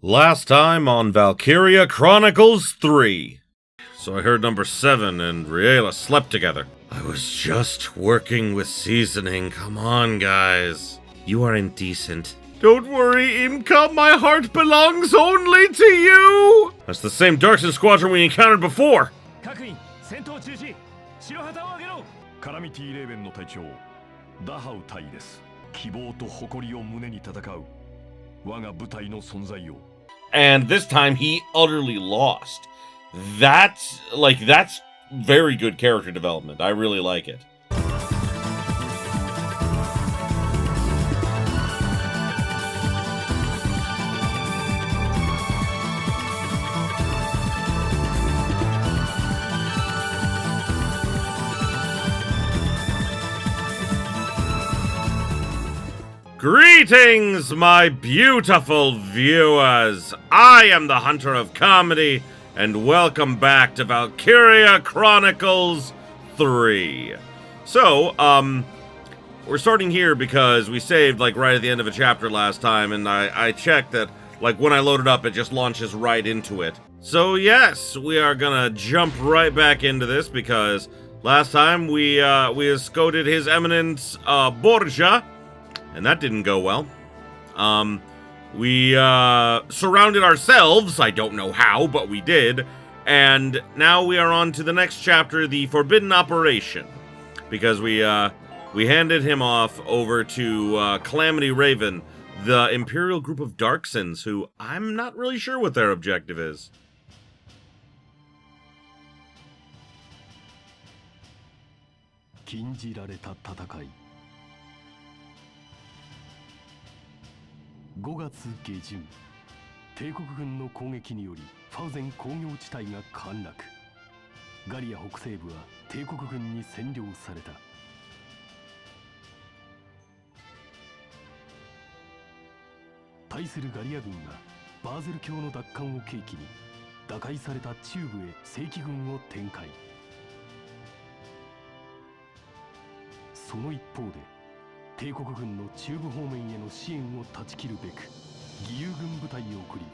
Last time on Valkyria Chronicles 3. So I heard number 7 and Riela slept together. I was just working with seasoning. Come on, guys. You are indecent. Don't worry, Imka. My heart belongs only to you. That's the same Darkson squadron we encountered before. And this time he utterly lost. That's very good character development. I really like it. Greetings, my beautiful viewers! I am the Hunter of Comedy, and welcome back to Valkyria Chronicles 3. So, we're starting here because we saved, right at the end of a chapter last time, and I checked that, when I load it up, it just launches right into it. So, yes, we are gonna jump right back into this, because last time we escorted His Eminence, Borgia, and that didn't go well. We surrounded ourselves, I don't know how, but we did, and now we are on to the next chapter, the Forbidden Operation, because we handed him off over to Calamity Raven, the Imperial group of Darksons, who I'm not really sure what their objective is.5月下旬、帝国軍の攻撃によりファウゼン工業地帯が陥落。ガリア北西部は帝国軍に占領された。対するガリア軍がバーゼル橋の奪還を契機に打開された中部へ正規軍を展開。その一方で帝国軍の中部方面への支援を断ち切るべく義勇軍部隊を送り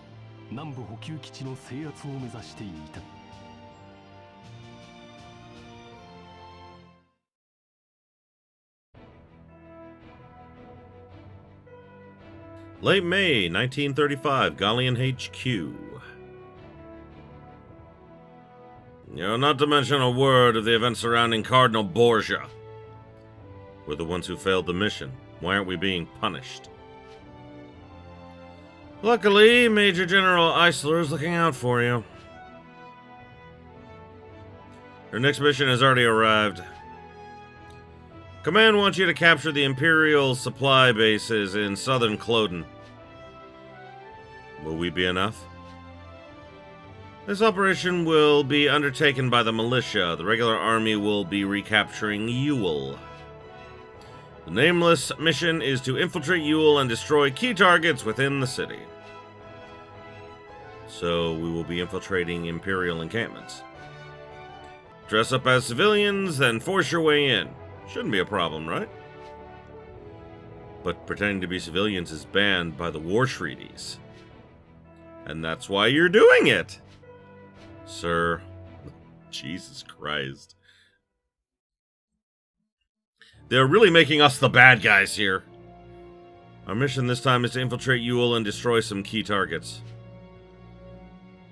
南部補給基地の制圧を目指していた。Late May 1935, Gallian HQ. You're not to mention a word of the events surrounding Cardinal Borgia. We're the ones who failed the mission. Why aren't we being punished? Luckily, Major General Eisler is looking out for you. Your next mission has already arrived. Command wants you to capture the Imperial supply bases in southern Cloden. Will we be enough? This operation will be undertaken by the militia. The regular army will be recapturing Ewell. The Nameless mission is to infiltrate Ewell and destroy key targets within the city. So we will be infiltrating Imperial encampments. Dress up as civilians, then force your way in. Shouldn't be a problem, right? But pretending to be civilians is banned by the war treaties. And that's why you're doing it, sir. Jesus Christ. They're really making us the bad guys here. Our mission this time is to infiltrate Ewell and destroy some key targets.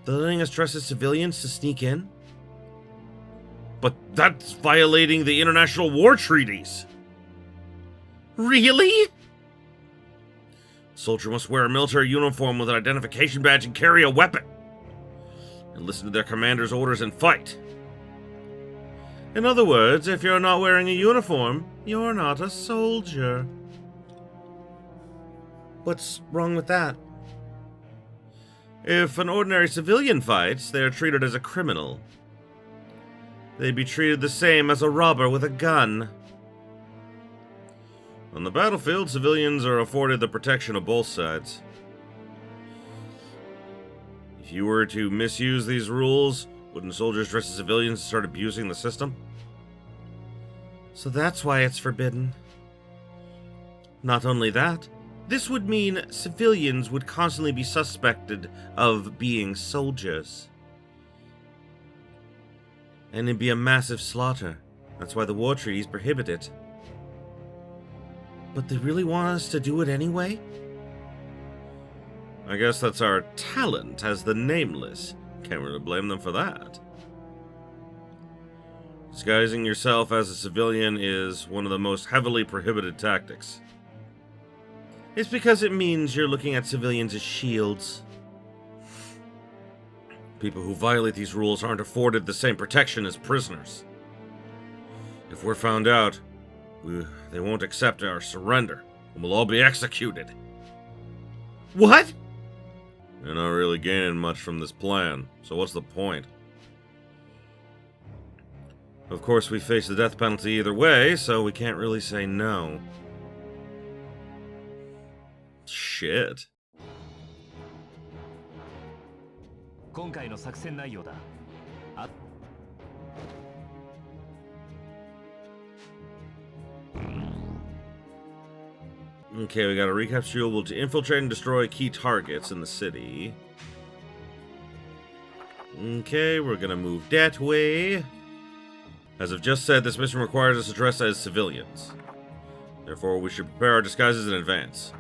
They're letting us dress as civilians to sneak in? But that's violating the international war treaties. Really? A soldier must wear a military uniform with an identification badge and carry a weapon. And listen to their commander's orders and fight. In other words, if you're not wearing a uniform, you're not a soldier. What's wrong with that? If an ordinary civilian fights, they're treated as a criminal. They'd be treated the same as a robber with a gun. On the battlefield, civilians are afforded the protection of both sides. If you were to misuse these rules, wouldn't soldiers dressed as civilians start abusing the system? So that's why it's forbidden. Not only that, This would mean civilians would constantly be suspected of being soldiers. And it'd be a massive slaughter. That's why the war treaties prohibit it. But they really want us to do it anyway? I guess that's our talent as the Nameless. Can't really blame them for that. Disguising yourself as a civilian is one of the most heavily prohibited tactics. It's because it means you're looking at civilians as shields. People who violate these rules aren't afforded the same protection as prisoners. If we're found out, they won't accept our surrender, and we'll all be executed. What? You're not really gaining much from this plan, so what's the point? Of course, we face the death penalty either way, so we can't really say no. Shit. Okay, we got a recap shield to infiltrate and destroy key targets in the city. Okay, we're gonna move that way. As I've just said, this mission requires us to dress as civilians. Therefore, we should prepare our disguises in advance.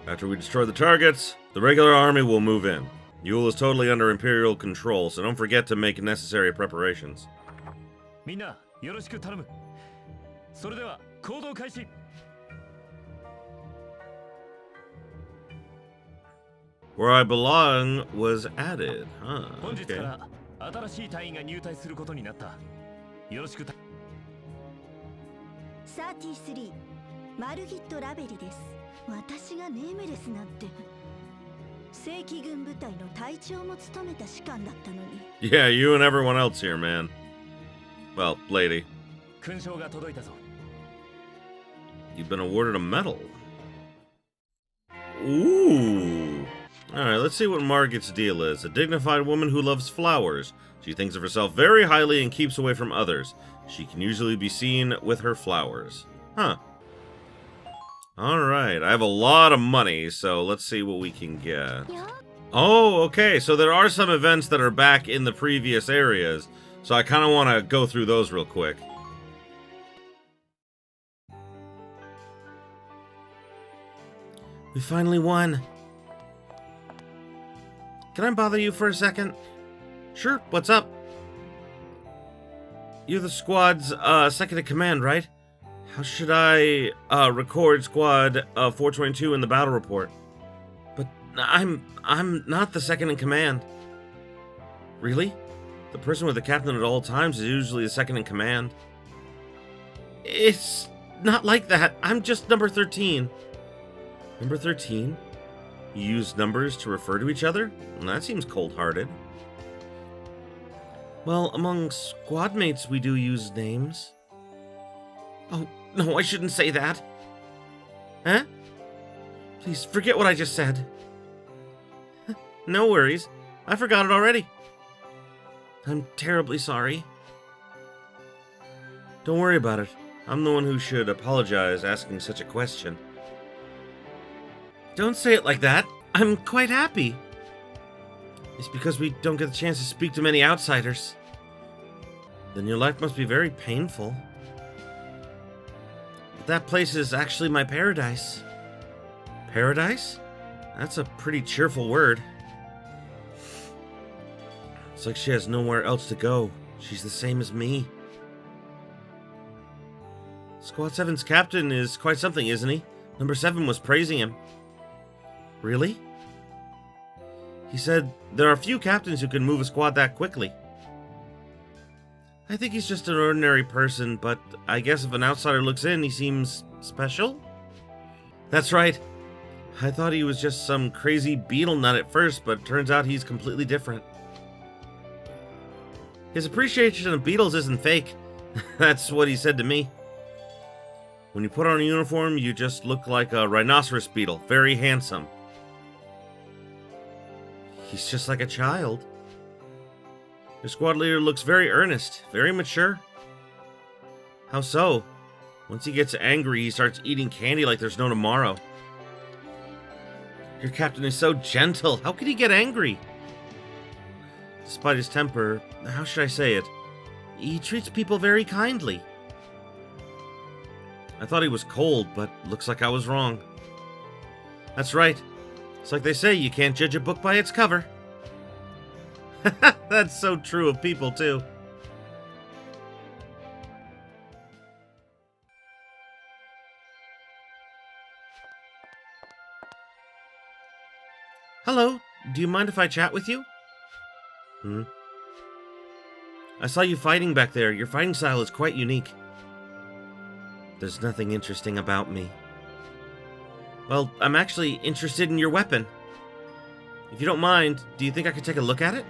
After we destroy the targets, the regular army will move in. Yule is totally under Imperial control, so don't forget to make necessary preparations. Where I belong was added, huh? Okay. マルギット・ラベリです。私がネーメレスなんて。正規軍部隊の隊長も務めた士官だったのに。Yeah, you and everyone else here, man. Well, lady. 勲章が届いたぞ。You've been awarded a medal. Ooh. Alright, let's see what Margit's deal is. A dignified woman who loves flowers. She thinks of herself very highly and keeps away from others. She can usually be seen with her flowers. Huh. Alright, I have a lot of money, so let's see what we can get. Oh, okay, so there are some events that are back in the previous areas, so I kind of want to go through those real quick. We finally won. Can I bother you for a second? Sure, what's up? You're the squad's second in command, right? How should I record squad 422 in the battle report? But I'm not the second in command. Really? The person with the captain at all times is usually the second in command. It's not like that. I'm just number 13. Number 13? You use numbers to refer to each other? That seems cold-hearted. Well, among squad mates we do use names. Oh, no, I shouldn't say that. Huh? Please, forget what I just said. No worries. I forgot it already. I'm terribly sorry. Don't worry about it. I'm the one who should apologize asking such a question. Don't say it like that. I'm quite happy. It's because we don't get the chance to speak to many outsiders. Then your life must be very painful. But that place is actually my paradise. Paradise? That's a pretty cheerful word. It's like she has nowhere else to go. She's the same as me. Squad 7's captain is quite something, isn't he? Number 7 was praising him. Really? He said there are few captains who can move a squad that quickly. I think he's just an ordinary person, but I guess if an outsider looks in, he seems special? That's right. I thought he was just some crazy beetle nut at first, but it turns out he's completely different. His appreciation of beetles isn't fake. That's what he said to me. When you put on a uniform, you just look like a rhinoceros beetle, very handsome. He's just like a child. Your squad leader looks very earnest, very mature. How so? Once he gets angry, he starts eating candy like there's no tomorrow. Your captain is so gentle. How could he get angry? Despite his temper, how should I say it? He treats people very kindly. I thought he was cold, but looks like I was wrong. That's right. It's like they say, you can't judge a book by its cover. That's so true of people, too. Hello, do you mind if I chat with you? I saw you fighting back there. Your fighting style is quite unique. There's nothing interesting about me. Well, I'm actually interested in your weapon. If you don't mind, do you think I could take a look at it?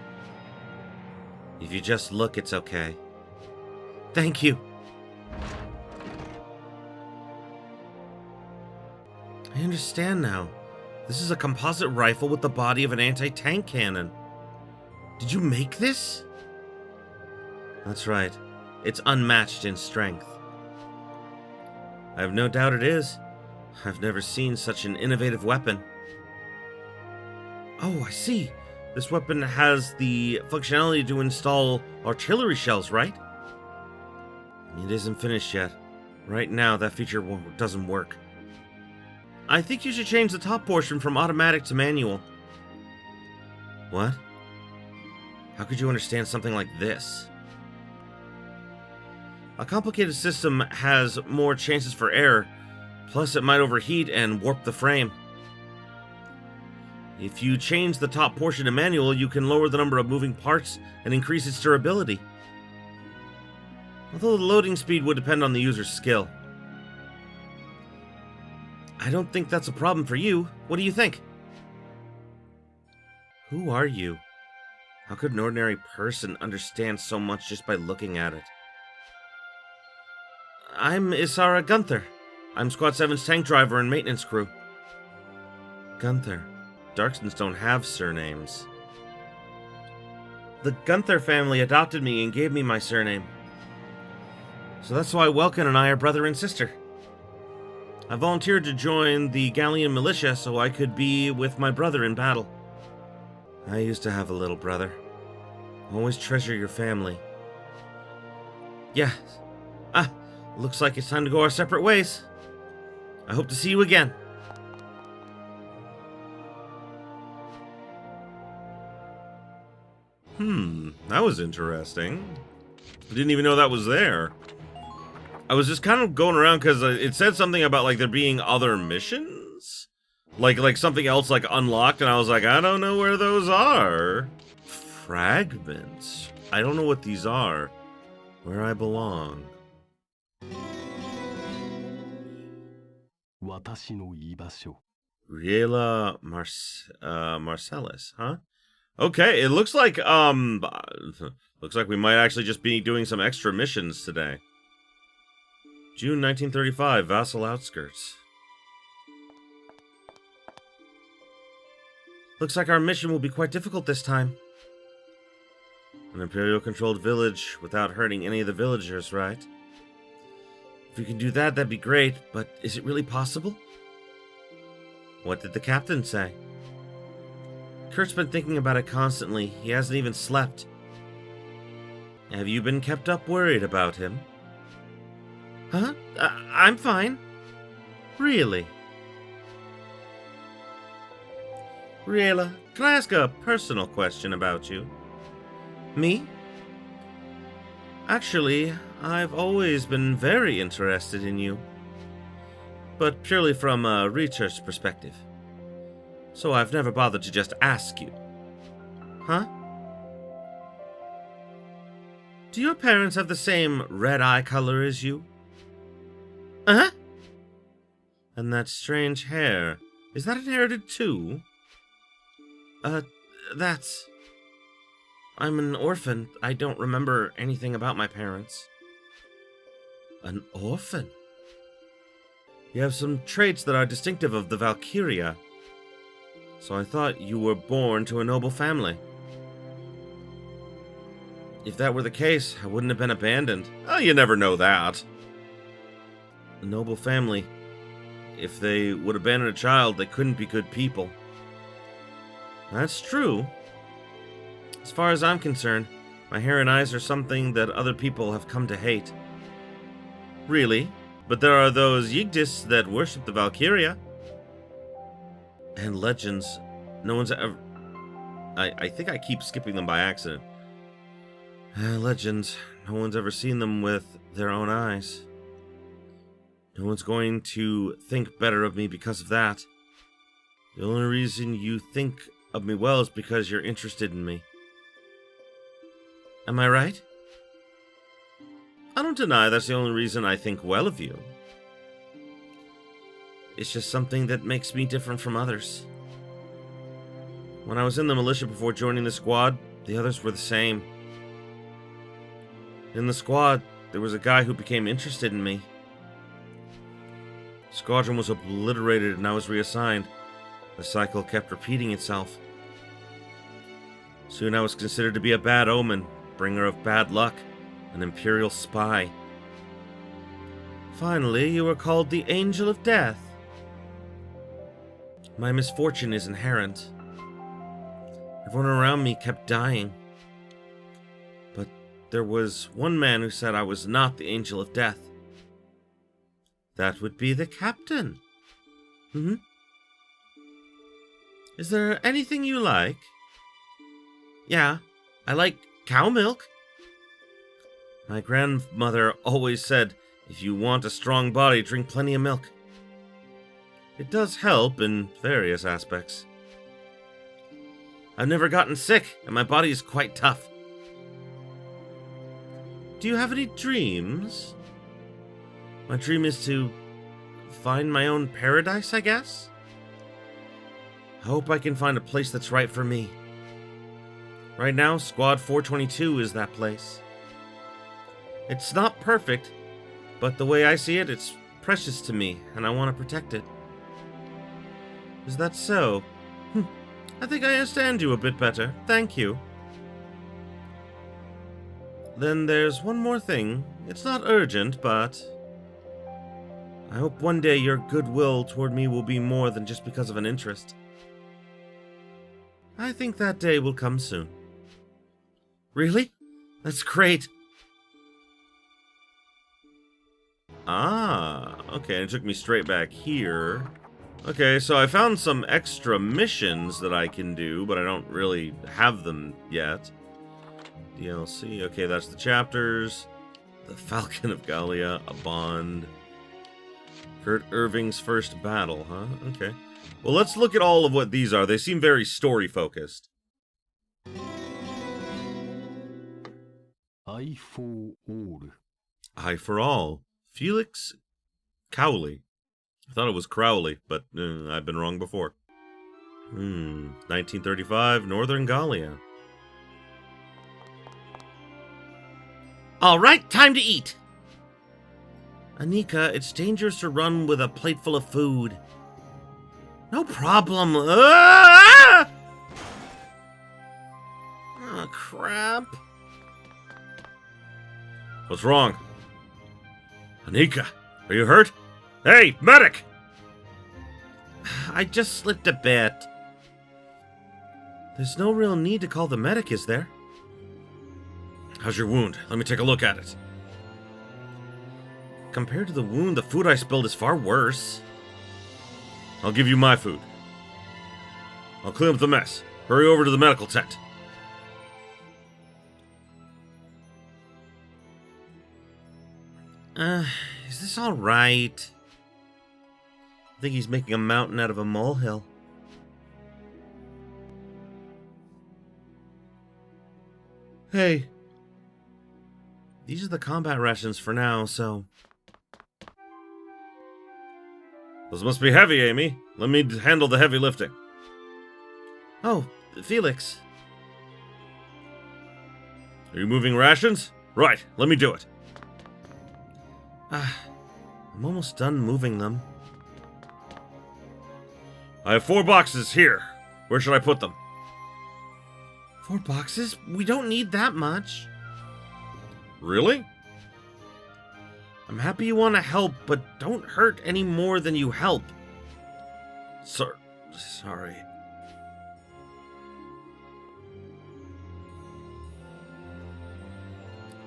If you just look, it's okay. Thank you. I understand now. This is a composite rifle with the body of an anti-tank cannon. Did you make this? That's right. It's unmatched in strength. I have no doubt it is. I've never seen such an innovative weapon. Oh, I see. This weapon has the functionality to install artillery shells, right? It isn't finished yet. Right now, that feature doesn't work. I think you should change the top portion from automatic to manual. What? How could you understand something like this? A complicated system has more chances for error, plus it might overheat and warp the frame. If you change the top portion to manual, you can lower the number of moving parts and increase its durability. Although the loading speed would depend on the user's skill. I don't think that's a problem for you. What do you think? Who are you? How could an ordinary person understand so much just by looking at it? I'm Isara Gunther. I'm Squad 7's tank driver and maintenance crew. Gunther. Darkstons don't have surnames. The Gunther family adopted me and gave me my surname. So that's why Welkin and I are brother and sister. I volunteered to join the Galleon militia so I could be with my brother in battle. I used to have a little brother. Always treasure your family. Yeah. Looks like it's time to go our separate ways. I hope to see you again. That was interesting. I didn't even know that was there. I was just kind of going around because it said something about like there being other missions, like something else like unlocked, and I was like, I don't know where those are. Fragments. I don't know what these are. Where I belong. Riela Marcellus, huh? Okay, it looks like we might actually just be doing some extra missions today. June 1935, Vassal Outskirts. Looks like our mission will be quite difficult this time. An Imperial-controlled village without hurting any of the villagers, right? If we can do that, that'd be great, but is it really possible? What did the captain say? Kurt's been thinking about it constantly. He hasn't even slept. Have you been kept up worried about him? Huh? I'm fine. Really? Riela, can I ask a personal question about you? Me? Actually, I've always been very interested in you. But purely from a research perspective. So I've never bothered to just ask you. Huh? Do your parents have the same red eye color as you? Uh-huh. And that strange hair, is that inherited too? That's... I'm an orphan. I don't remember anything about my parents. An orphan? You have some traits that are distinctive of the Valkyria. So I thought you were born to a noble family. If that were the case, I wouldn't have been abandoned. Oh, you never know that. A noble family. If they would abandon a child, they couldn't be good people. That's true. As far as I'm concerned, my hair and eyes are something that other people have come to hate. Really? But there are those Yigdis that worship the Valkyria. And legends. No one's ever... I think I keep skipping them by accident. Legends. No one's ever seen them with their own eyes. No one's going to think better of me because of that. The only reason you think of me well is because you're interested in me. Am I right? I don't deny that's the only reason I think well of you. It's just something that makes me different from others. When I was in the militia before joining the squad, the others were the same. In the squad, there was a guy who became interested in me. The squadron was obliterated and I was reassigned. The cycle kept repeating itself. Soon I was considered to be a bad omen, bringer of bad luck, an Imperial spy. Finally, you were called the Angel of Death. My misfortune is inherent. Everyone around me kept dying. But there was one man who said I was not the Angel of Death. That would be the captain. Is there anything you like? Yeah, I like cow milk. My grandmother always said, if you want a strong body, drink plenty of milk. It does help in various aspects. I've never gotten sick, and my body is quite tough. Do you have any dreams? My dream is to find my own paradise, I guess? I hope I can find a place that's right for me. Right now, Squad 422 is that place. It's not perfect, but the way I see it, it's precious to me, and I want to protect it. Is that so? I think I understand you a bit better. Thank you. Then there's one more thing. It's not urgent, but... I hope one day your goodwill toward me will be more than just because of an interest. I think that day will come soon. Really? That's great. Ah, okay, it took me straight back here. Okay, so I found some extra missions that I can do, but I don't really have them yet. DLC, okay, that's the chapters. The Falcon of Gallia, a bond. Kurt Irving's first battle, huh? Okay. Well, let's look at all of what these are. They seem very story-focused. Eye for all. Eye for all. Felix Cowley. I thought it was Crowley, but I've been wrong before. 1935, Northern Gallia. All right, time to eat. Anika, it's dangerous to run with a plate full of food. No problem. Ah! Oh, crap. What's wrong? Anika, are you hurt? Hey, medic! I just slipped a bit. There's no real need to call the medic, is there? How's your wound? Let me take a look at it. Compared to the wound, the food I spilled is far worse. I'll give you my food. I'll clean up the mess. Hurry over to the medical tent. Is this all right? I think he's making a mountain out of a molehill. Hey. These are the combat rations for now, so... Those must be heavy, Amy. Let me handle the heavy lifting. Oh, Felix. Are you moving rations? Right, let me do it. I'm almost done moving them. I have 4 boxes here. Where should I put them? 4 boxes? We don't need that much. Really? I'm happy you want to help, but don't hurt any more than you help. Sorry.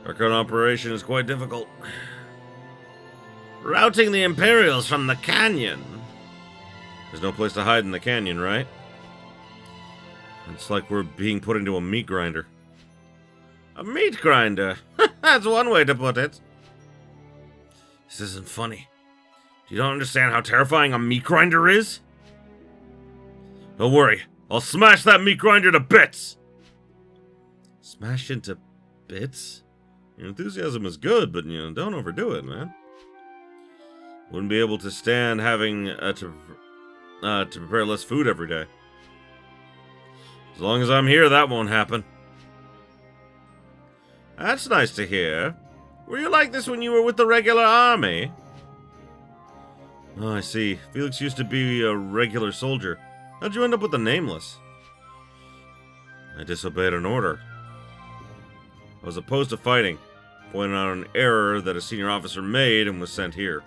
Our current operation is quite difficult. Routing the Imperials from the canyon. There's no place to hide in the canyon, right? It's like we're being put into a meat grinder. A meat grinder? That's one way to put it. This isn't funny. You don't understand how terrifying a meat grinder is? Don't worry, I'll smash that meat grinder to bits! Smash into bits? Your enthusiasm is good, but don't overdo it, man. Wouldn't be able to stand having to prepare less food every day. As long as I'm here, that won't happen. That's nice to hear. Were you like this when you were with the regular army? Oh, I see. Felix used to be a regular soldier. How'd you end up with the Nameless? I disobeyed an order. I was opposed to fighting, pointed out an error that a senior officer made and was sent here.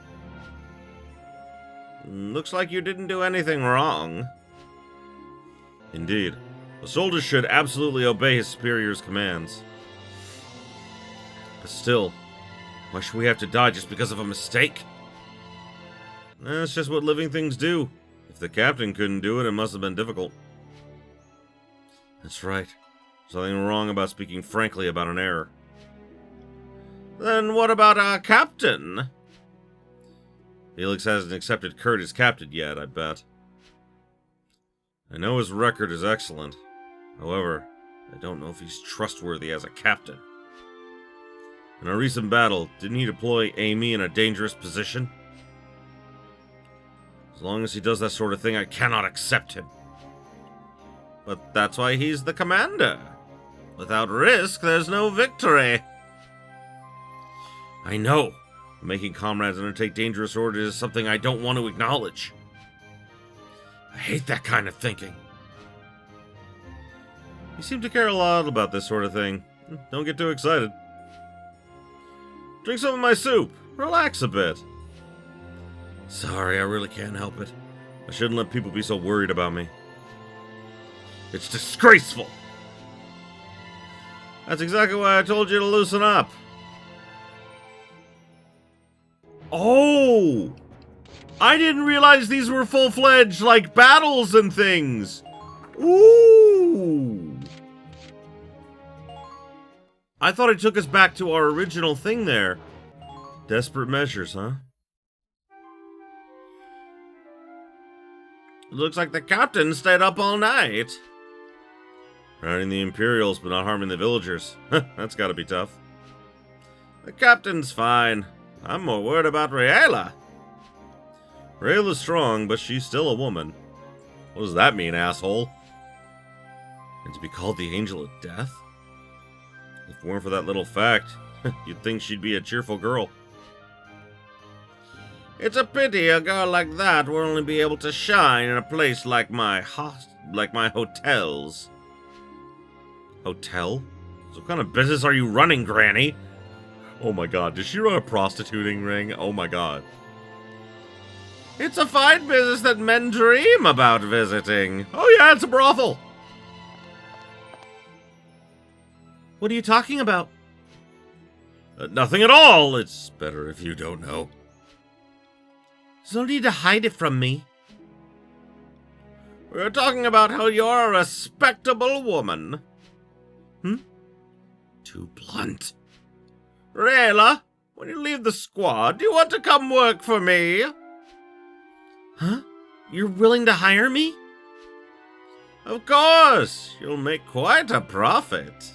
Looks like you didn't do anything wrong. Indeed. A soldier should absolutely obey his superior's commands. But still, why should we have to die just because of a mistake? That's just what living things do. If the captain couldn't do it, it must have been difficult. That's right. There's nothing wrong about speaking frankly about an error. Then what about our captain? Felix hasn't accepted Kurt as captain yet, I bet. I know his record is excellent. However, I don't know if he's trustworthy as a captain. In our recent battle, didn't he deploy Amy in a dangerous position? As long as he does that sort of thing, I cannot accept him. But that's why he's the commander. Without risk, there's no victory. I know. Making comrades undertake dangerous orders is something I don't want to acknowledge. I hate that kind of thinking. You seem to care a lot about this sort of thing. Don't get too excited. Drink some of my soup. Relax a bit. Sorry, I really can't help it. I shouldn't let people be so worried about me. It's disgraceful! That's exactly why I told you to loosen up. Oh! I didn't realize these were full-fledged, like, battles and things! Ooh! I thought it took us back to our original thing there. Desperate measures, huh? Looks like the captain stayed up all night. Routing the Imperials, but not harming the villagers. That's gotta be tough. The captain's fine. I'm more worried about Rayla. Rayla's strong, but she's still a woman. What does that mean, asshole? And to be called the Angel of Death? If it weren't for that little fact, you'd think she'd be a cheerful girl. It's a pity a girl like that will only be able to shine in a place like my hotels. Hotel? So what kind of business are you running, Granny? Oh my god, did she run a prostituting ring? Oh my god. It's a fine business that men dream about visiting. Oh yeah, it's a brothel. What are you talking about? Nothing at all. It's better if you don't know. There's no need to hide it from me. We're talking about how you're a respectable woman. Too blunt. Rayla, when you leave the squad, do you want to come work for me? Huh? You're willing to hire me? Of course. You'll make quite a profit.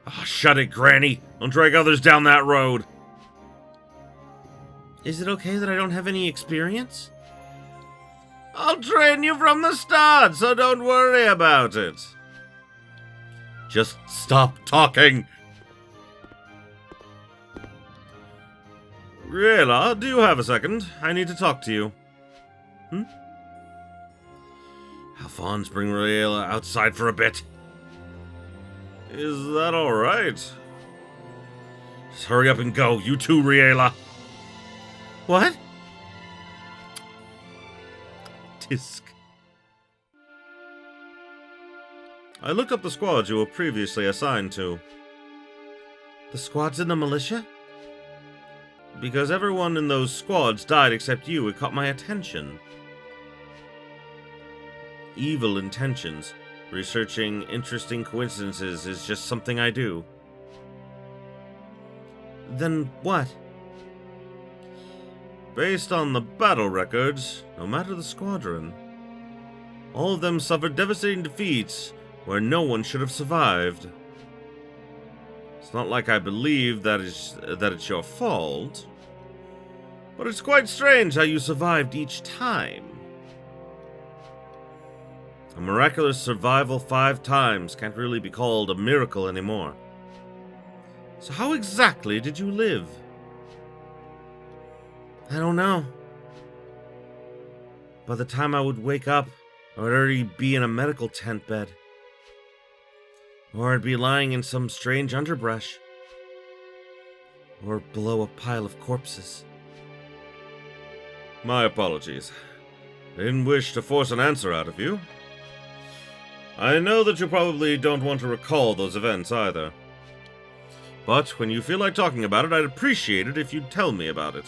Oh, shut it, Granny. Don't drag others down that road. Is it okay that I don't have any experience? I'll train you from the start, so don't worry about it. Just stop talking. Rayla, do you have a second? I need to talk to you. Alphonse, bring Rayla outside for a bit. Is that alright? Just hurry up and go. You too, Riela. What? Tisk. I looked up the squads you were previously assigned to. The squads in the militia? Because everyone in those squads died except you, it caught my attention. Evil intentions. Researching interesting coincidences is just something I do. Then what? Based on the battle records, no matter the squadron, all of them suffered devastating defeats where no one should have survived. It's not like I believe that it's your fault, but it's quite strange how you survived each time. A miraculous survival 5 times can't really be called a miracle anymore. So how exactly did you live? I don't know. By the time I would wake up, I would already be in a medical tent bed. Or I'd be lying in some strange underbrush. Or below a pile of corpses. My apologies. I didn't wish to force an answer out of you. I know that you probably don't want to recall those events either. But when you feel like talking about it, I'd appreciate it if you'd tell me about it.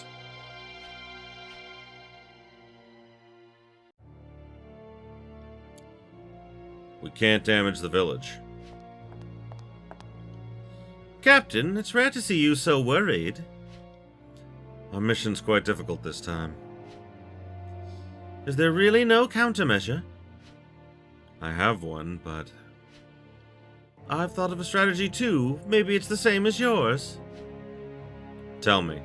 We can't damage the village. Captain, it's rare to see you so worried. Our mission's quite difficult this time. Is there really no countermeasure? I have one, but I've thought of a strategy too. Maybe it's the same as yours. Tell me.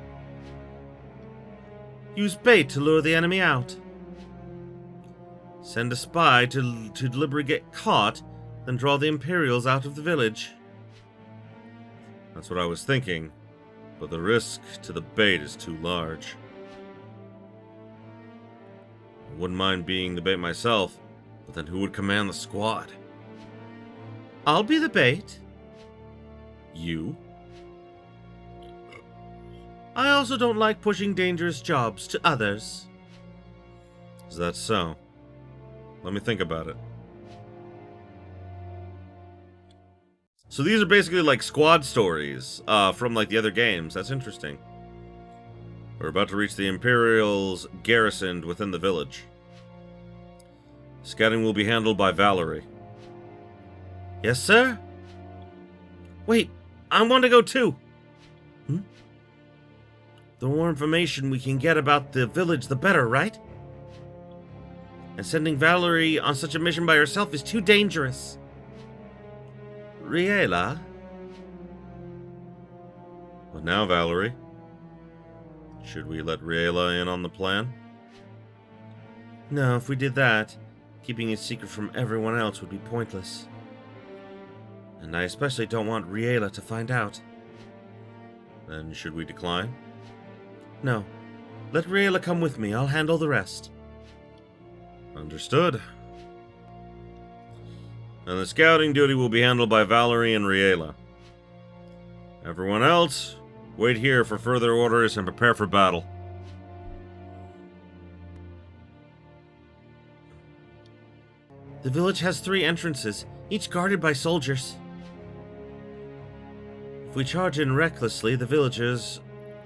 Use bait to lure the enemy out. Send a spy to deliberately get caught, then draw the Imperials out of the village. That's what I was thinking, but the risk to the bait is too large. I wouldn't mind being the bait myself, but then who would command the squad? I'll be the bait. You? I also don't like pushing dangerous jobs to others. Is that so? Let me think about it. So these are basically like squad stories from like the other games. That's interesting. We're about to reach the Imperials garrisoned within the village. Scouting will be handled by Valerie. Yes, sir? Wait, I want to go too. The more information we can get about the village, the better, right? And sending Valerie on such a mission by herself is too dangerous. Riela? What now, Valerie? Should we let Riela in on the plan? No, if we did that, keeping it secret from everyone else would be pointless. And I especially don't want Riela to find out. Then should we decline? No. Let Riela come with me. I'll handle the rest. Understood. And the scouting duty will be handled by Valerie and Riela. Everyone else, wait here for further orders and prepare for battle. The village has 3 entrances, each guarded by soldiers. If we charge in recklessly, the villagers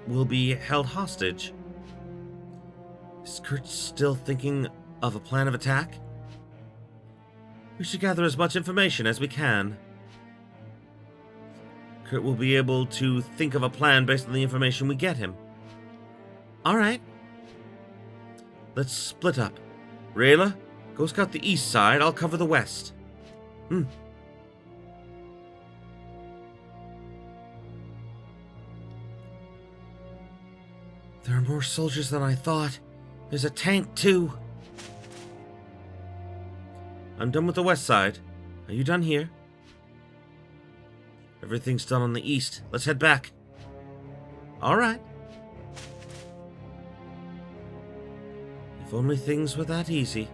will be held hostage. Is Kurt still thinking of a plan of attack? We should gather as much information as we can. Kurt will be able to think of a plan based on the information we get him. Alright. Let's split up. Riela, go scout the east side, I'll cover the west. There are more soldiers than I thought. There's a tank, too. I'm done with the west side. Are you done here? Everything's done on the east. Let's head back. Alright. If only things were that easy.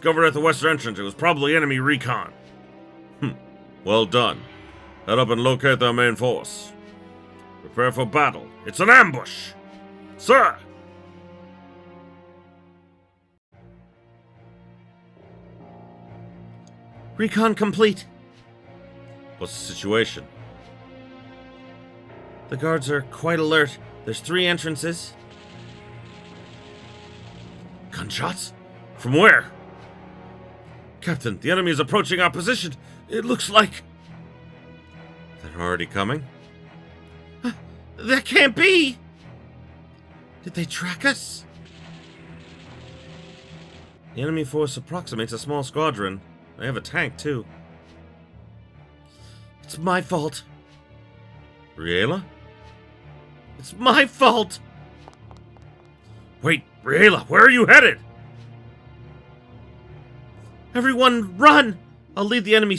Discovered at the western entrance. It was probably enemy recon. Well done. Head up and locate their main force. Prepare for battle. It's an ambush! Sir! Recon complete. What's the situation? The guards are quite alert. There's 3 entrances. Gunshots? From where? Captain, the enemy is approaching our position. It looks like... They're already coming? That can't be! Did they track us? The enemy force approximates a small squadron. They have a tank, too. It's my fault. Riela? It's my fault! Wait, Riela, where are you headed? Everyone, run! I'll lead the enemy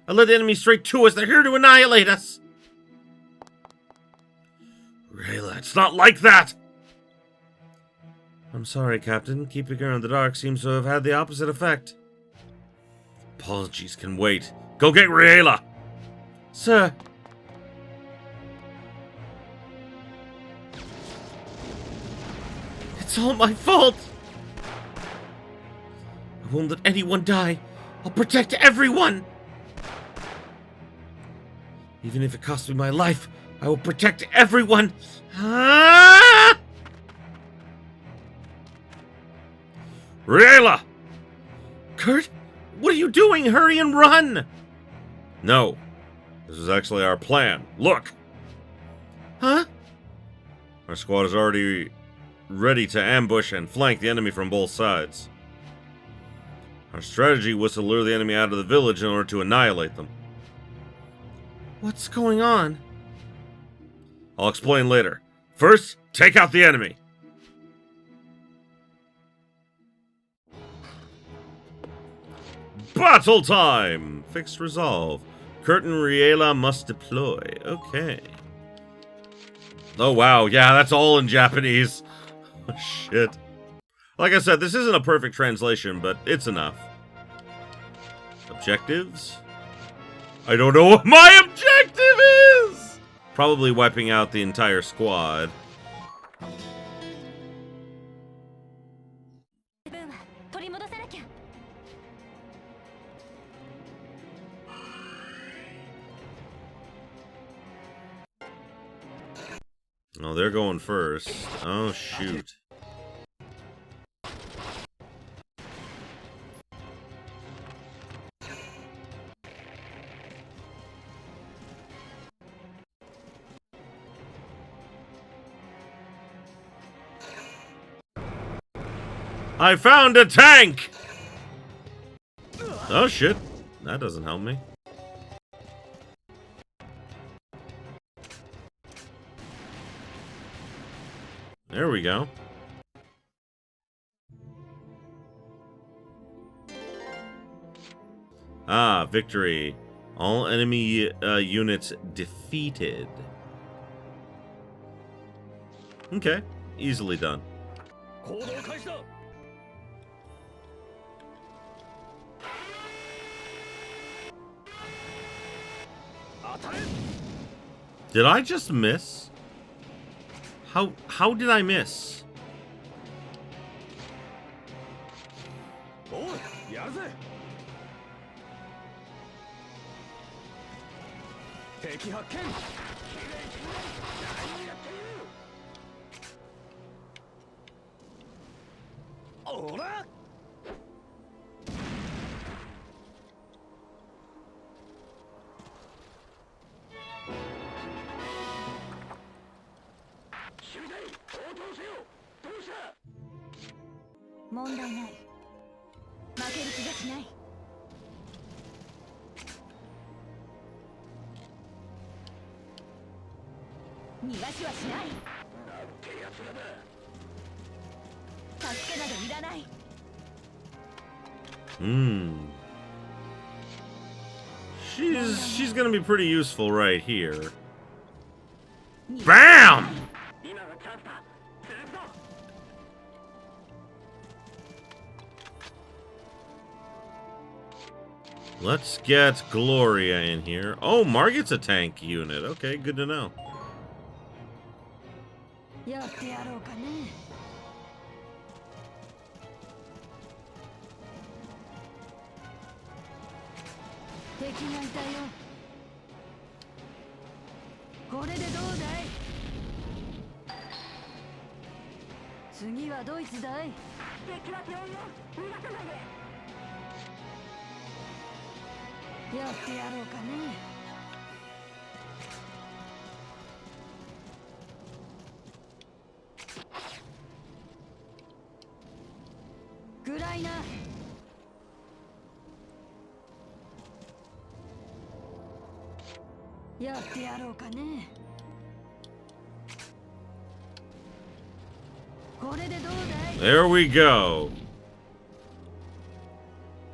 I'll let the enemy straight to us. They're here to annihilate us. Riela, it's not like that! I'm sorry, Captain. Keeping her in the dark seems to have had the opposite effect. Apologies can wait. Go get Riela! Sir. It's all my fault! I won't let anyone die. I'll protect everyone! Even if it costs me my life, I will protect everyone! Ah! Riela! Kurt, what are you doing? Hurry and run! No. This is actually our plan. Look! Huh? Our squad is already ready to ambush and flank the enemy from both sides. Our strategy was to lure the enemy out of the village in order to annihilate them. What's going on? I'll explain later. First, take out the enemy. Battle time! Fixed resolve. Kurt and Riela must deploy. Okay. Oh, wow. Yeah, that's all in Japanese. Oh, shit. Like I said, this isn't a perfect translation, but it's enough. Objectives? I don't know what my objective is! Probably wiping out the entire squad. Oh, they're going first. Oh, shoot. I found a tank! Oh, shit. That doesn't help me. There we go. Ah, victory. All enemy units defeated. Okay, easily done. Did I just miss? How did I miss? She's gonna be pretty useful right here. BAM! Let's get Gloria in here. Oh, Margit's a tank unit. Okay, good to know. やってやろうかね。敵がいたよ。これでどうだい？次はドイツだい。敵は病院よ。逃がさないで。やってやろうかね。ぐらいな。やってやろうかね。これでどうだい？ There we go.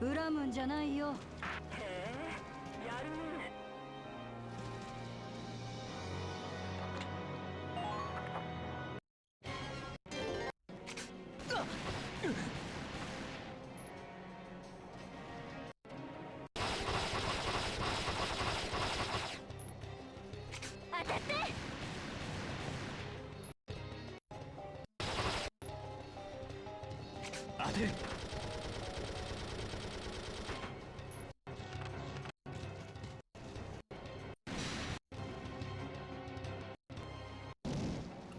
恨むんじゃないよ。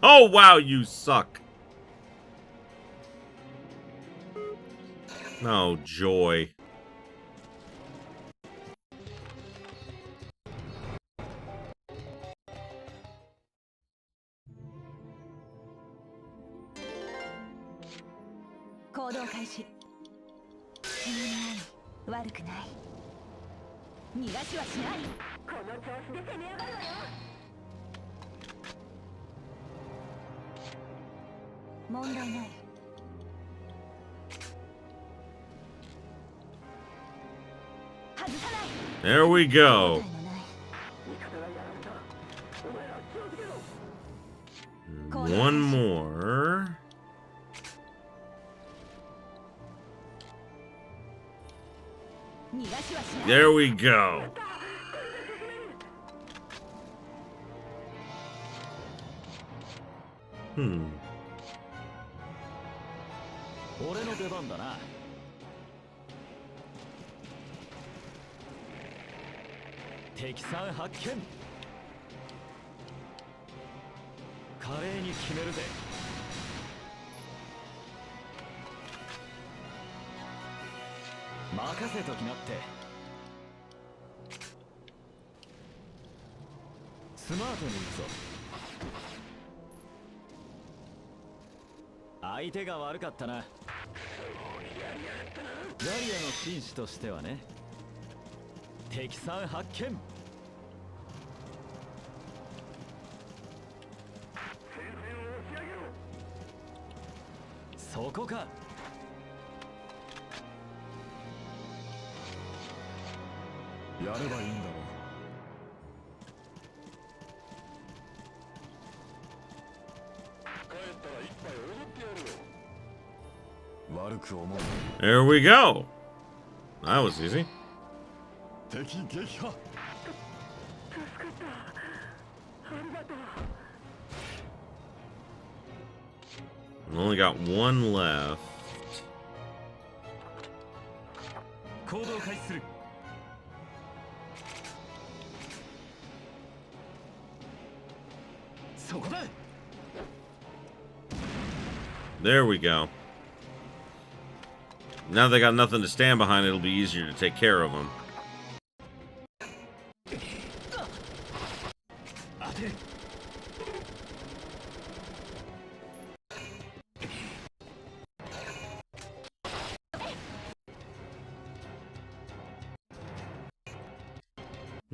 Oh, wow, you suck. Oh, joy. There we go. One more. There we go. Hmm. 俺の出番だな。敵さん発見。華麗に決めるぜ。任せときなって。スマートに行くぞ。相手が悪かったな。ガリアの紳士としてはね。敵さん発見。そこか。やればいいんだろう。帰ったら一杯おごってやるよ。悪く思うな。 There we go. That was easy. 敵撃破。Only got one left. 行動開始する。そこだ。 There we go. Now they got nothing to stand behind, it'll be easier to take care of them.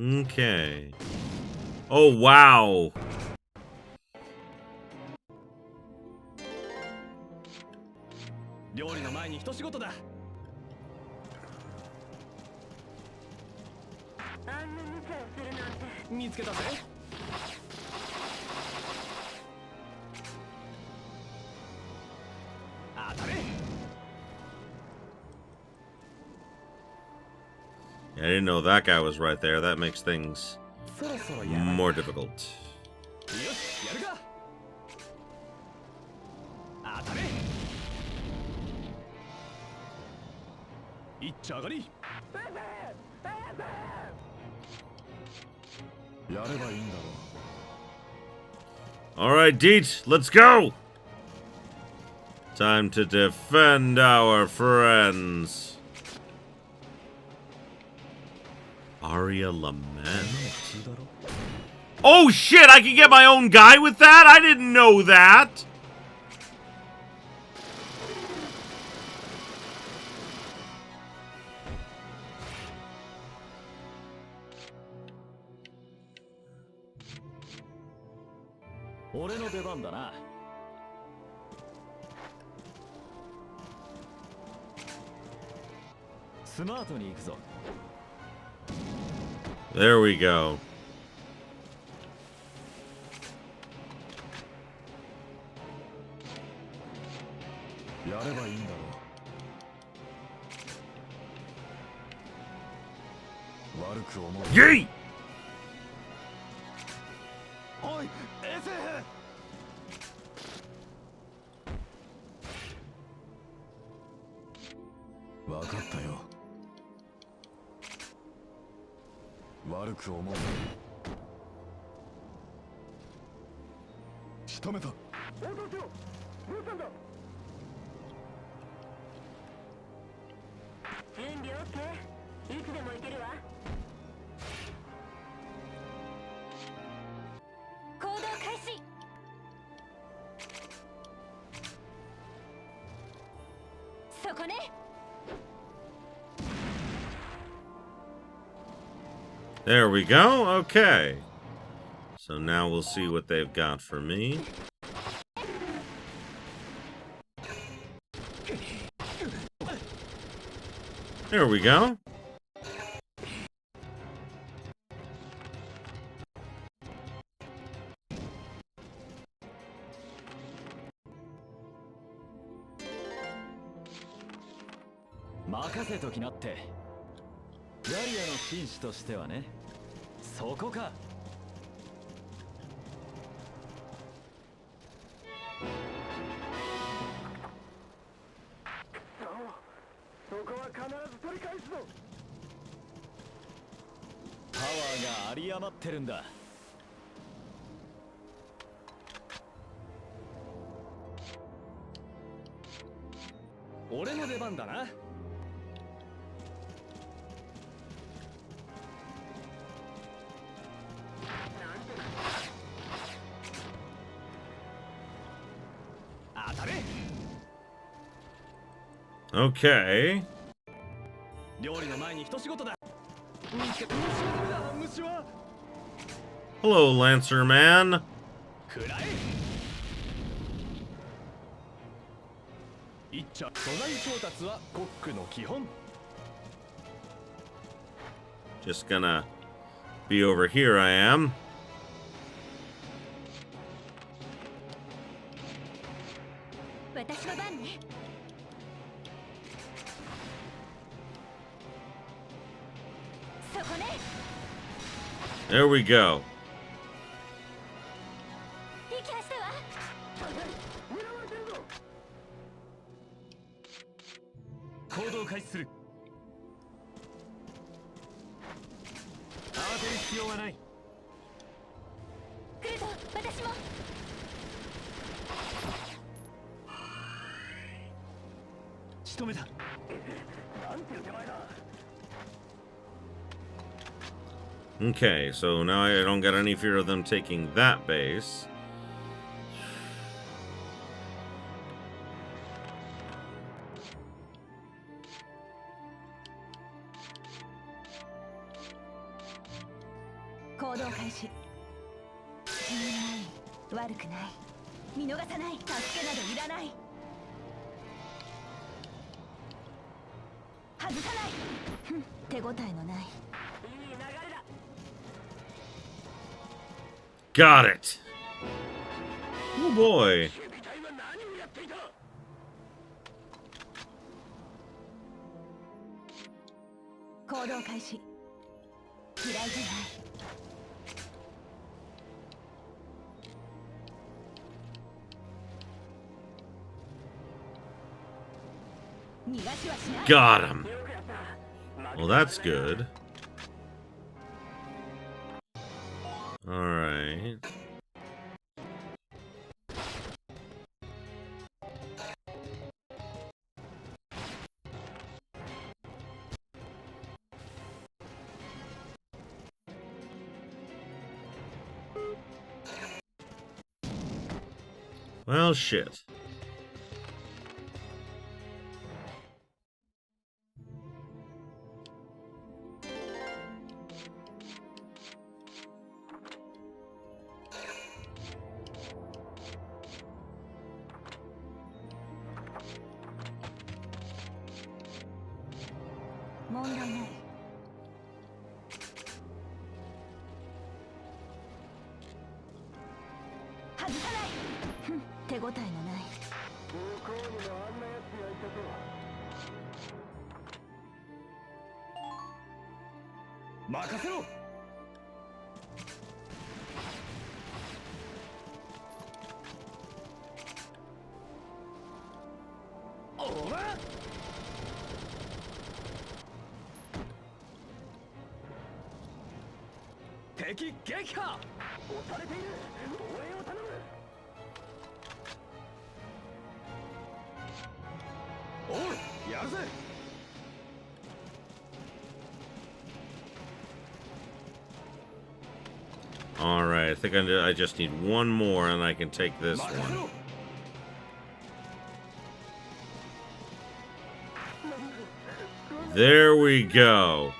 Okay. Oh, wow. I didn't know that guy was right there. That makes things そろそろやばいな。 more difficult. よし、やるか。当たれ。いっちゃ上がり。やればいいんだろ Alright, Deet, let's go! Time to defend our friends. Aria Lament. Oh shit, I can get my own guy with that? I didn't know that! u 俺の出番だな。スマートに行くぞ。 There we go. う。やればいいんだろう。悪く思う。 Yay! おい、衛生兵。わかったよ。悪く思うな。仕留めた。準備 OK？ いつでも行けるわ。行動開始。そこね。 There we go. Okay. So now we'll see what they've got for me. There we go.任せときなって。ガリアの紳士としてはね。そこか。そこは必ず取り返すぞ。パワーが有り余ってるんだ。俺の出番だな。 Okay. 料理の前に一仕事だ。虫だ虫は。 Hello, Lancer Man. くらえ。いっちゃ素材調達はコックの基本。 Just gonna be over here, I am. 私の番ね。 There we go. 行きましたわ。行動開始する。慌てる必要はない。来るぞ、私も。仕留めた。 Okay, so now I don't get any fear of them taking that base. Got it. Oh boy. 行動開始。嫌いじゃない。逃がしはしない。 Got him. Well, that's good. Alright. Well, shit. Alright, I think I just need one more and I can take this one. There we go.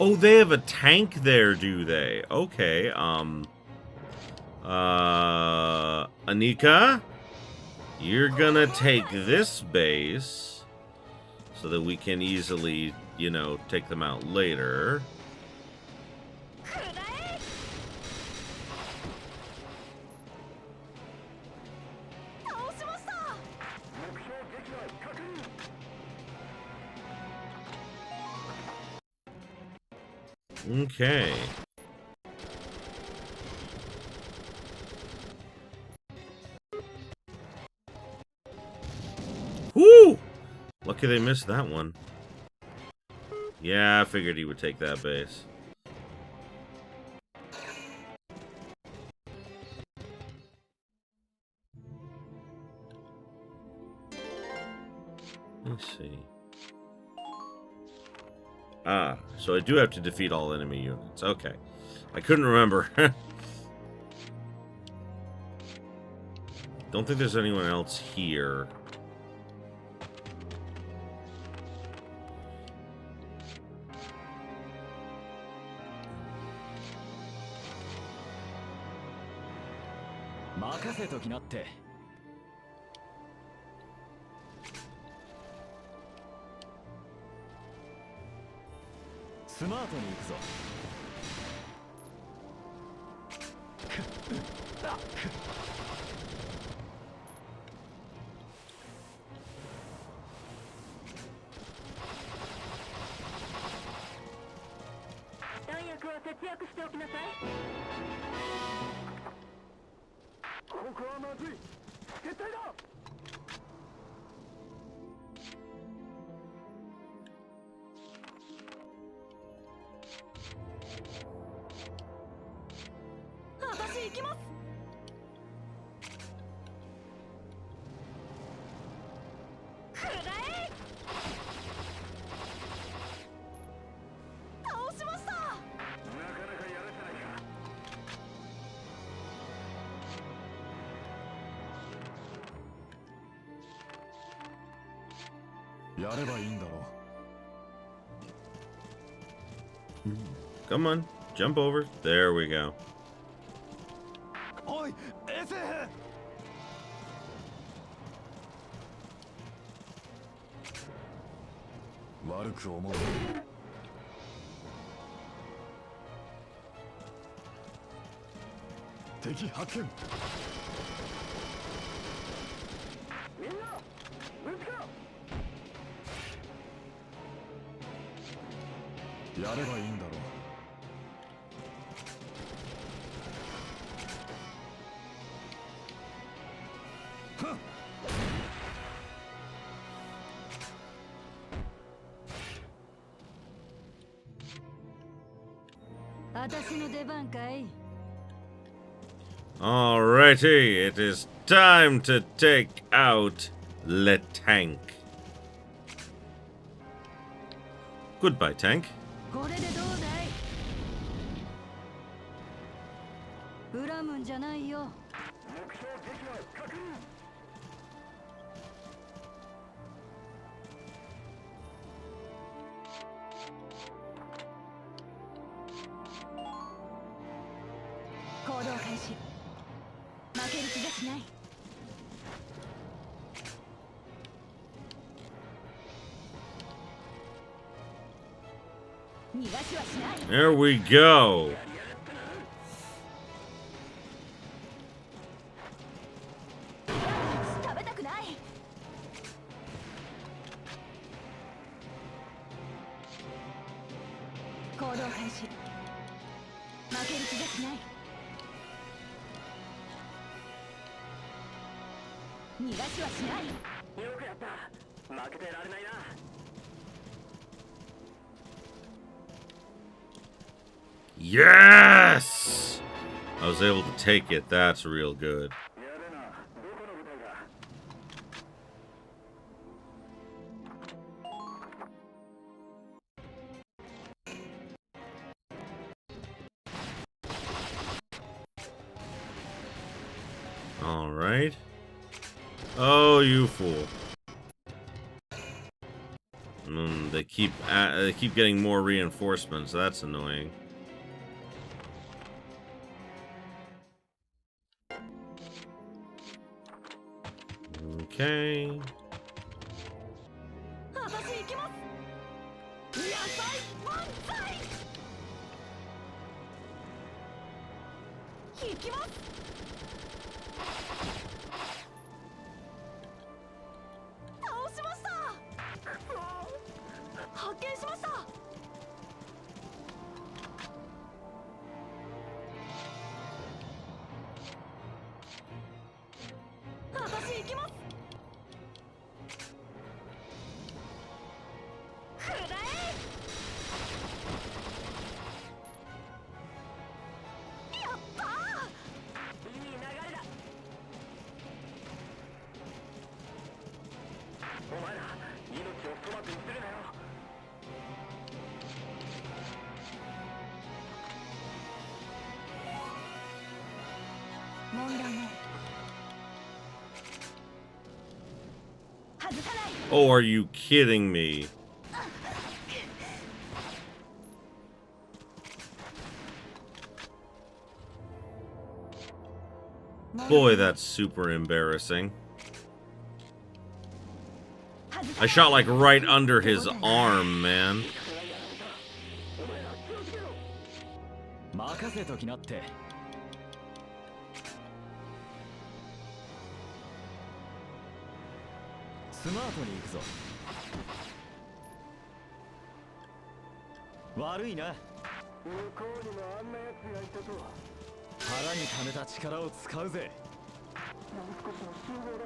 Oh, they have a tank there, do they? Okay, Anika, you're gonna take this base so that we can easily, you know, take them out later. Okay. Whoo! Lucky they missed that one. Yeah, I figured he would take that base. Let's see. Ah, so I do have to defeat all enemy units. Okay. I couldn't remember. Don't think there's anyone else here. やればいいんだろ Come on, jump over. There we go. おい衛生兵悪く思う敵発見やればいいんだろ私の出番かい。 Alrighty, it is time to take out Le Tank. Goodbye, Tank. これでどうだい。恨むんじゃないよ。行動開始。負ける気がしない。逃がしはしない。 There we go. 食べたくない。行動開始。負ける気がしない。逃がしはしない。よくやった。負けてられないな。 Yes! I was able to take it. That's real good. All right. Oh, you fool. They keep getting more reinforcements. That's annoying. Okay. 私行きます。野菜万歳。行きます。倒しました。発見しました。私行きます。 Oh, are you kidding me? Boy, that's super embarrassing. I shot like right under his arm, man. 任せときなってスマートに行くぞ悪いな向こうにもあんな奴がいたとは腹に溜めた力を使うぜもう少しの集合だ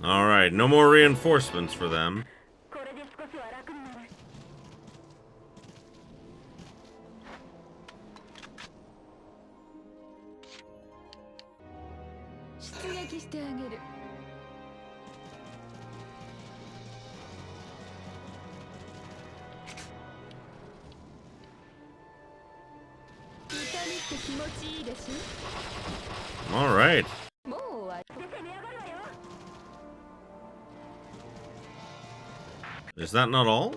All right, no more reinforcements for them. これで少しは楽になる。出撃してあげる。痛み All right. Is that not all?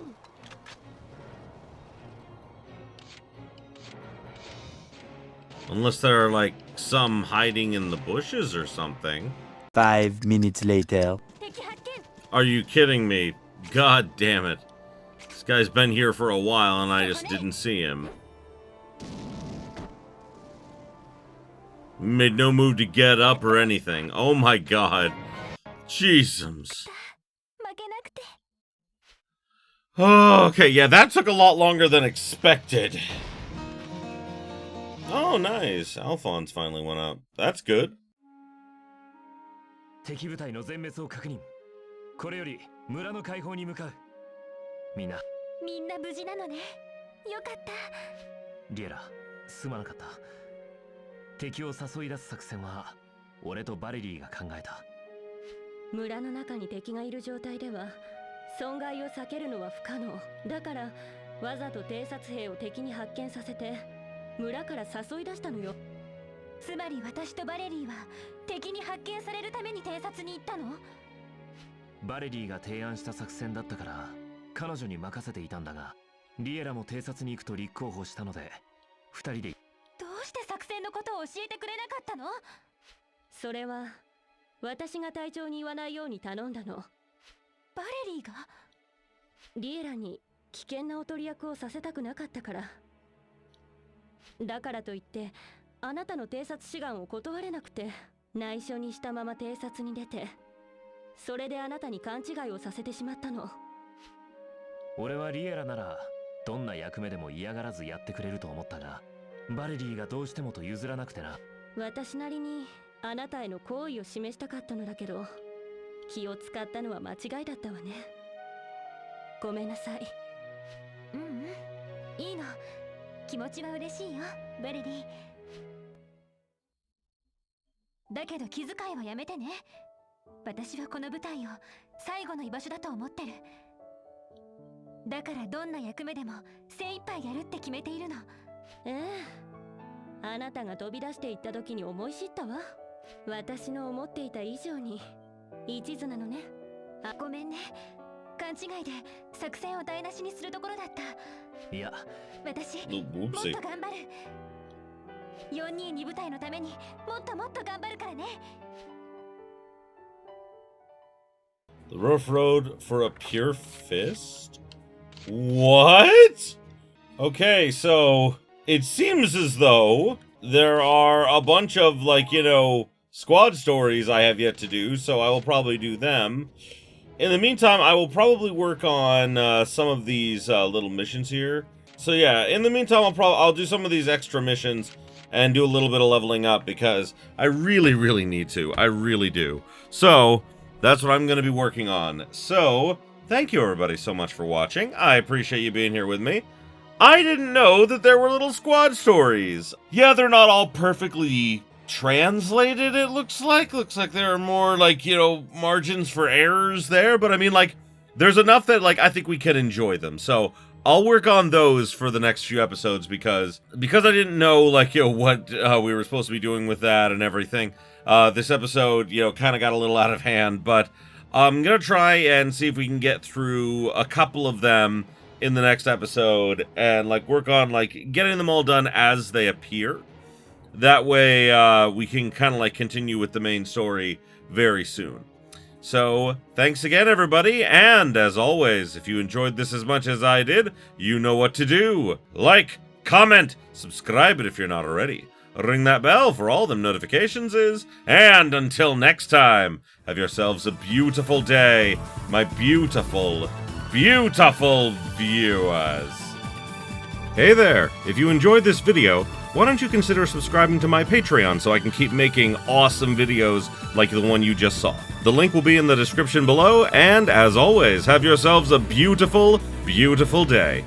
Unless there are, like, some hiding in the bushes or something. 5 minutes later. Are you kidding me? God damn it. This guy's been here for a while and I just didn't see him. Made no move to get up or anything. Oh my god. Jesus. Oh, okay, yeah, that took a lot longer than expected. Oh, nice. Alphonse finally went up. That's good. 敵部隊の全滅を確認。これより村の解放に向かう。みんな無事なのね。よかった。リエラ、すまなかった。敵を誘い出す作戦は俺とバレリーが考えた。村の中に敵がいる状態では損害を避けるのは不可能だから、わざと偵察兵を敵に発見させて村から誘い出したのよ。つまり私とバレリーは敵に発見されるために偵察に行ったの？バレリーが提案した作戦だったから彼女に任せていたんだが、リエラも偵察に行くと立候補したので二人で。どうして作戦のことを教えてくれなかったの？それは私が隊長に言わないように頼んだの。バレリーが？リエラに危険なおとり役をさせたくなかったから。だからといってあなたの偵察志願を断れなくて内緒にしたまま偵察に出て、それであなたに勘違いをさせてしまったの。俺はリエラならどんな役目でも嫌がらずやってくれると思ったが、バレリーがどうしてもと譲らなくてな。私なりにあなたへの好意を示したかったのだけど、気を使ったのは間違いだったわね。ごめんなさい。ううん、いいの。気持ちは嬉しいよ、バレリー。だけど気遣いはやめてね。私はこの舞台を最後の居場所だと思ってる。だからどんな役目でも精一杯やるって決めているの。ええ、あなたが飛び出していった時に思い知ったわ。私の思っていた以上に一途なのね。あ、ごめんね。勘違いで作戦を台無しにするところだった。いや、私もっと頑張る。422部隊のためにもっともっと頑張るからね。 The rough road for a pure fist? What? Okay, so it seems as though there are a bunch of, like, you know, squad stories I have yet to do, so I will probably do them. In the meantime, I will probably work on some of these little missions here. So yeah, in the meantime, I'll do some of these extra missions and do a little bit of leveling up because I really need to. I really do. So that's what I'm going to be working on. So thank you everybody so much for watching. I appreciate you being here with me. I didn't know that there were little squad stories. Yeah, they're not all perfectly translated, it looks like. Looks like there are more, like, you know, margins for errors there. But I mean, like, there's enough that, like, I think we can enjoy them. So I'll work on those for the next few episodes because I didn't know, like, you know, what we were supposed to be doing with that and everything. This episode, you know, kind of got a little out of hand, but I'm gonna try and see if we can get through a couple of them in the next episode and, like, work on, like, getting them all done as they appear. That way, we can kind of, like, continue with the main story very soon. So, thanks again, everybody, and as always, if you enjoyed this as much as I did, you know what to do. Like, comment, subscribe if you're not already. Ring that bell for all them notifications and until next time, have yourselves a beautiful day, my beautiful viewers. Hey there, if you enjoyed this video, why don't you consider subscribing to my Patreon so I can keep making awesome videos like the one you just saw. The link will be in the description below, and as always, have yourselves a beautiful day.